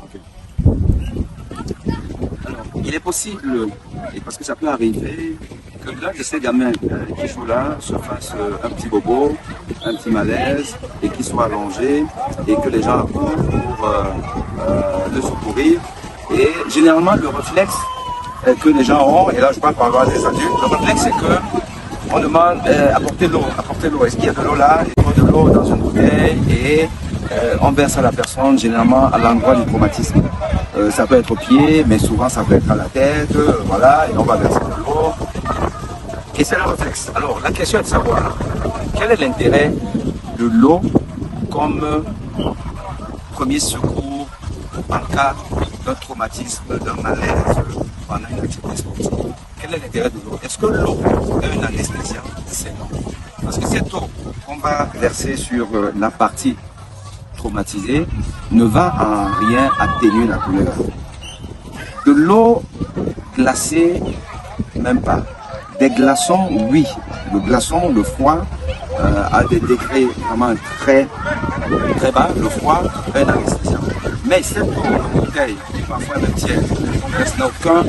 Ok. Alors, il est possible, et parce que ça peut arriver, que l'un de ces gamins qui joue là se fasse un petit bobo, un petit malaise, et qu'il soit allongé, et que les gens accourent pour le secourir. Et généralement, le réflexe que les gens ont, et là je parle par rapport des adultes, le réflexe c'est que on demande apportez l'eau, apportez l'eau. Est-ce qu'il y a de l'eau là? Il faut de l'eau dans une bouteille et on verse à la personne généralement à l'endroit du traumatisme. Ça peut être au pied, mais souvent ça peut être à la tête, voilà, et on va verser de l'eau. Et c'est le réflexe. Alors la question est de savoir quel est l'intérêt de l'eau comme premier secours en cas d'un traumatisme, d'un malaise pendant une activité sportive. Quel est l'intérêt de l'eau? Est-ce que l'eau est un anesthésiant? C'est non. Parce que cette eau qu'on va verser sur la partie traumatisée ne va en rien atténuer la douleur. De l'eau glacée, même pas. Des glaçons, oui. Le glaçon, le froid, à des degrés vraiment très bas, le froid est un anesthésiant. Mais cette eau en bouteille, parfois même tiède, n'a aucun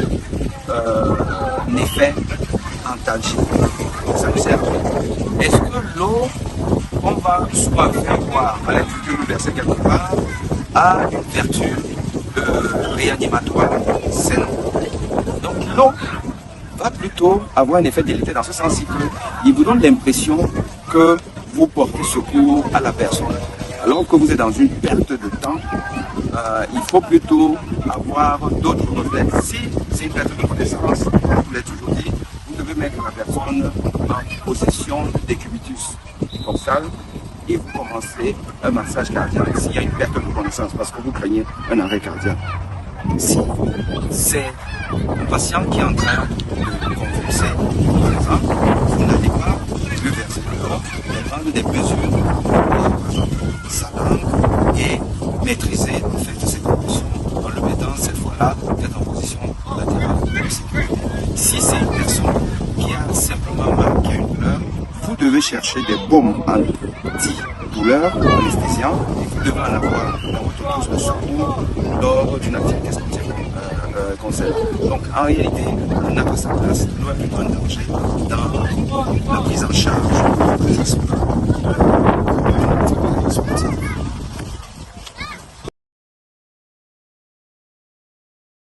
effet intangible. Ça ne sert à rien. Est-ce que l'eau qu'on va soit faire boire à l'intérieur de verser quelque part a une vertu réanimatoire? C'est non. Donc l'eau va plutôt avoir un effet délétère dans ce sens-ci qu'il vous donne l'impression que vous portez secours à la personne. Alors que vous êtes dans une perte de temps, il faut plutôt avoir d'autres réflexes. Si c'est une perte de connaissance, comme je vous l'ai toujours dit, vous devez mettre la personne en position décubitus dorsal et vous commencez un massage cardiaque s'il y a une perte de connaissance parce que vous craignez un arrêt cardiaque. Si c'est un patient qui est en train de convulser, par exemple, vous n'allez pas le verser de l'eau, mais prendre des mesures de sa langue et maîtriser en fait ses convulsions en le mettant cette fois-là peut-être en position latérale. Si c'est une personne qui a simplement mal, qui a une douleur, vous devez chercher des baumes anti-douleur, anesthésiants, et vous devez en avoir dans votre trousse de secours lors d'une activité sportive concernée. Donc en réalité, on n'a pas sa place, l'eau est plutôt un danger dans la prise en charge de l'activité sportive.